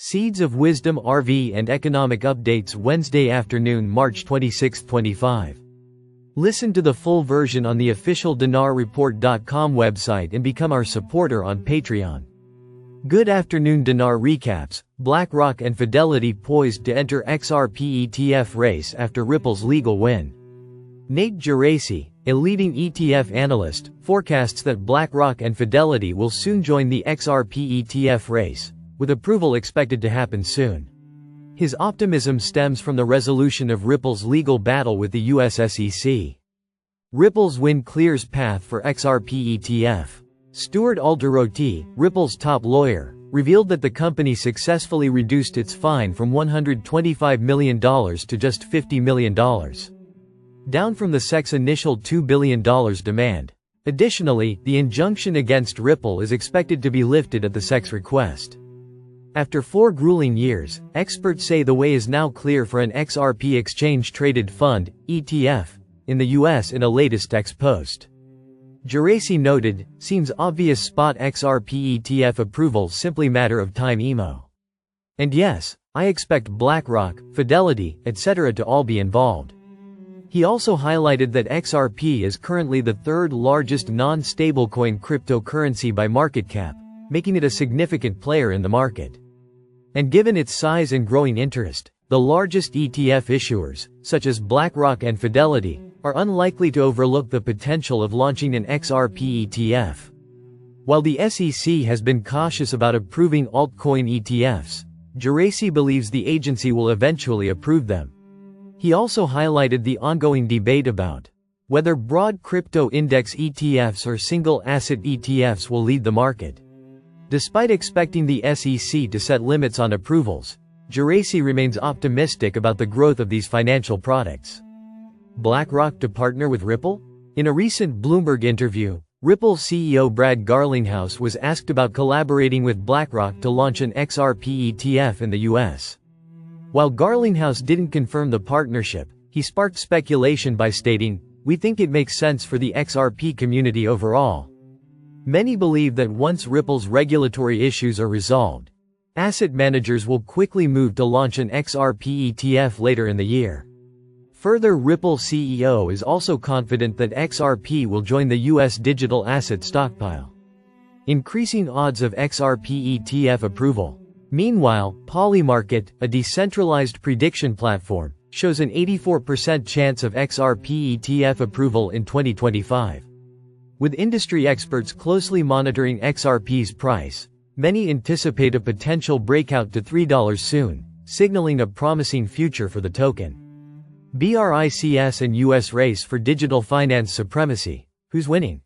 Seeds of Wisdom RV and Economic Updates Wednesday afternoon, March 26, 25. Listen to the full version on the official dinarreport.com website and become our supporter on Patreon. Good afternoon. Dinar recaps: BlackRock and Fidelity poised to enter XRP ETF race after Ripple's legal win. Nate Geraci, a leading ETF analyst, forecasts that BlackRock and Fidelity will soon join the XRP ETF race, with approval expected to happen soon. His optimism stems from the resolution of Ripple's legal battle with the US SEC. Ripple's win clears path for XRP ETF. Stuart Alderoti, Ripple's top lawyer, revealed that the company successfully reduced its fine from $125 million to just $50 million, down from the SEC's initial $2 billion demand. Additionally, the injunction against Ripple is expected to be lifted at the SEC's request. After 4 grueling years, experts say the way is now clear for an XRP exchange-traded fund, ETF, in the US in a latest X post. Geraci noted, "Seems obvious spot XRP ETF approval simply matter of time emo. And yes, I expect BlackRock, Fidelity, etc. to all be involved." He also highlighted that XRP is currently the third largest non-stablecoin cryptocurrency by market cap, making it a significant player in the market. And given its size and growing interest, the largest ETF issuers, such as BlackRock and Fidelity, are unlikely to overlook the potential of launching an XRP ETF. While the SEC has been cautious about approving altcoin ETFs, Geraci believes the agency will eventually approve them. He also highlighted the ongoing debate about whether broad crypto index ETFs or single asset ETFs will lead the market. Despite expecting the SEC to set limits on approvals, Geraci remains optimistic about the growth of these financial products. BlackRock to partner with Ripple? In a recent Bloomberg interview, Ripple CEO Brad Garlinghouse was asked about collaborating with BlackRock to launch an XRP ETF in the US. While Garlinghouse didn't confirm the partnership, he sparked speculation by stating, "We think it makes sense for the XRP community overall." Many believe that once Ripple's regulatory issues are resolved, asset managers will quickly move to launch an XRP ETF later in the year. Further, Ripple CEO is also confident that XRP will join the US digital asset stockpile, increasing odds of XRP ETF approval. Meanwhile, Polymarket, a decentralized prediction platform, shows an 84% chance of XRP ETF approval in 2025. With industry experts closely monitoring XRP's price, many anticipate a potential breakout to $3 soon, signaling a promising future for the token. BRICS and US race for digital finance supremacy. Who's winning?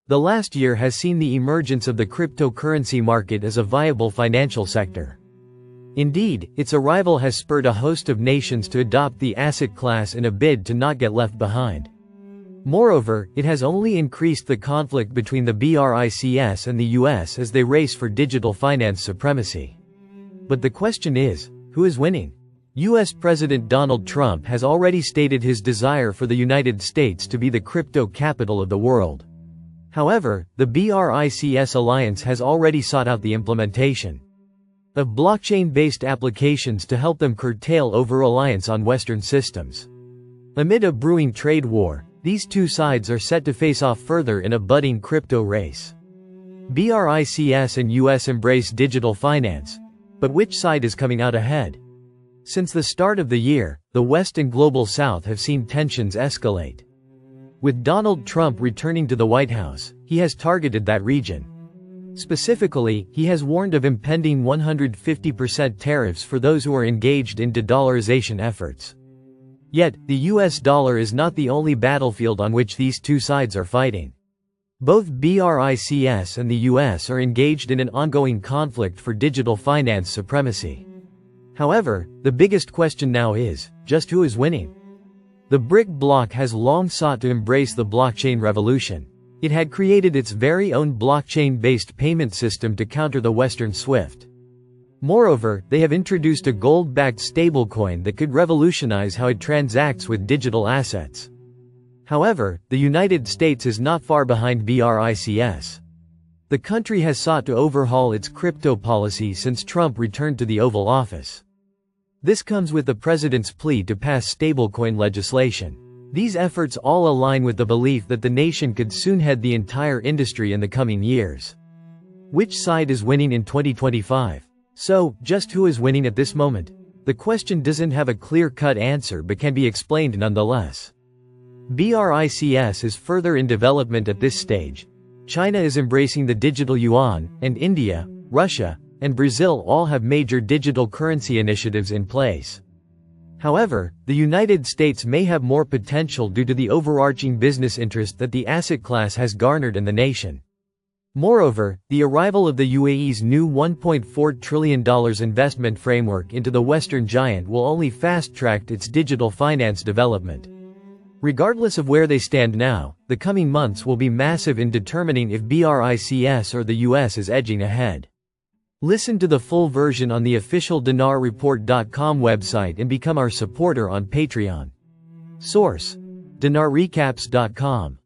The last year has seen the emergence of the cryptocurrency market as a viable financial sector. Indeed, its arrival has spurred a host of nations to adopt the asset class in a bid to not get left behind. Moreover, it has only increased the conflict between the BRICS and the US as they race for digital finance supremacy. But the question is, who is winning? US President Donald Trump has already stated his desire for the United States to be the crypto capital of the world. However, the BRICS alliance has already sought out the implementation of blockchain-based applications to help them curtail over-reliance on Western systems. Amid a brewing trade war, these two sides are set to face off further in a budding crypto race. BRICS and US embrace digital finance, but which side is coming out ahead? Since the start of the year, the West and Global South have seen tensions escalate. With Donald Trump returning to the White House, he has targeted that region. Specifically, he has warned of impending 150% tariffs for those who are engaged in de-dollarization efforts. Yet, the US dollar is not the only battlefield on which these two sides are fighting. Both BRICS and the US are engaged in an ongoing conflict for digital finance supremacy. However, the biggest question now is, just who is winning? The BRIC bloc has long sought to embrace the blockchain revolution. It had created its very own blockchain-based payment system to counter the Western SWIFT. Moreover, they have introduced a gold-backed stablecoin that could revolutionize how it transacts with digital assets. However, the United States is not far behind BRICS. The country has sought to overhaul its crypto policy since Trump returned to the Oval Office. This comes with the president's plea to pass stablecoin legislation. These efforts all align with the belief that the nation could soon head the entire industry in the coming years. Which side is winning in 2025? So, just who is winning at this moment? The question doesn't have a clear-cut answer but can be explained nonetheless. BRICS is further in development at this stage. China is embracing the digital yuan, and India, Russia, and Brazil all have major digital currency initiatives in place. However, the United States may have more potential due to the overarching business interest that the asset class has garnered in the nation. Moreover, the arrival of the UAE's new $1.4 trillion investment framework into the Western giant will only fast-track its digital finance development. Regardless of where they stand now, the coming months will be massive in determining if BRICS or the US is edging ahead. Listen to the full version on the official dinarreport.com website and become our supporter on Patreon. Source: dinarrecaps.com